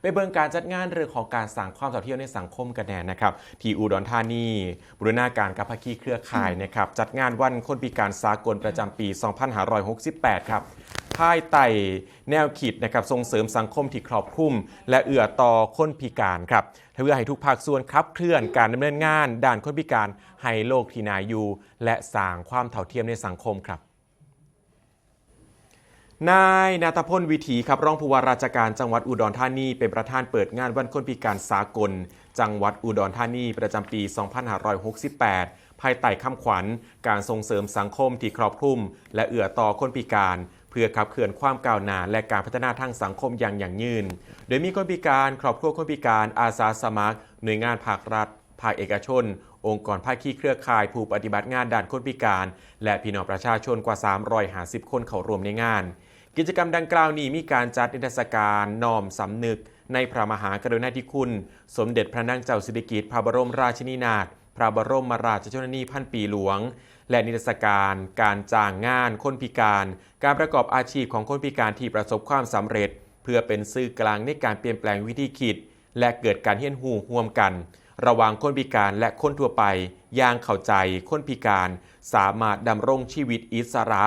ไปเบิ่งการจัดงานเรื่องของการสร้างความเท่าเทียมในสังคมกันแน่นะครับที่อุดรธานีบูรณาการกับภาคีเครือข่ายนะครับจัดงานวันคนพิการสากลประจำปี 2568 ครับภายใต้แนวคิดนะครับส่งเสริมสังคมที่ครอบคลุมและเอื้อต่อคนพิการครับเพื่อให้ทุกภาคส่วนขับเคลื่อนการดำเนินงานด้านคนพิการให้โลกที่น่าอยู่และสร้างความเท่าเทียมในสังคมครับนายณัฐพลวิถีครับรองผู้ว่าราชการจังหวัดอุดรธานีเป็นประธานเปิดงานวันคนพิการสากลจังหวัดอุดรธานีประจำปี 2568 ภายใต้คำขวัญการส่งเสริมสังคมที่ครอบคลุมและเอื้อต่อคนพิการเพื่อขับเคลื่อนความก้าวหน้าและการพัฒนาทางสังคมอย่างยั่งยืนโดยมีคนพิการครอบครัวคนพิการอาสาสมัครหน่วยงานภาครัฐภาคเอกชนองค์กรภาคีเครือข่ายผู้ปฏิบัติงานด้านคนพิการและพี่น้องประชาชนกว่า350คนเข้าร่วมในงานกิจกรรมดังกล่าวนี้มีการจัดนิทรรศการน้อมสำนึกในพระมหากรุณาธิคุณสมเด็จพระนางเจ้าสิริกิติ์พระบรมราชินีนาถพระบรมราชชนนีพันปีหลวงและนิทรรศการการจ้างงานคนพิการการประกอบอาชีพของคนพิการที่ประสบความสำเร็จเพื่อเป็นสื่อกลางในการเปลี่ยนแปลงวิธีคิดและเกิดการเฮี้ยนหูร่วมกันระหว่างคนพิการและคนทั่วไปอย่างเข้าใจคนพิการสามารถดำรงชีวิตอิสระ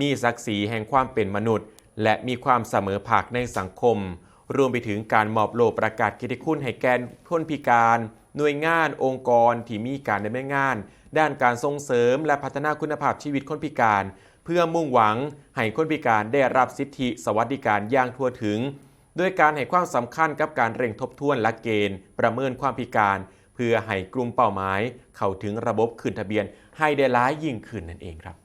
มีศักดิ์ศรีแห่งความเป็นมนุษย์และมีความเสมอภาคในสังคมรวมไปถึงการมอบโล่ประกาศเกียรติคุณให้แก่คนพิการหน่วยงานองค์กรที่มีการดำเนินงานด้านการส่งเสริมและพัฒนาคุณภาพชีวิตคนพิการเพื่อมุ่งหวังให้คนพิการได้รับสิทธิสวัสดิการอย่างทั่วถึงด้วยการให้ความสำคัญกับการเร่งทบทวนหลักเกณฑ์ประเมินความพิการเพื่อให้กลุ่มเป้าหมายเข้าถึงระบบขึ้นทะเบียนให้ได้หลายยิ่งขึ้นนั่นเองครับ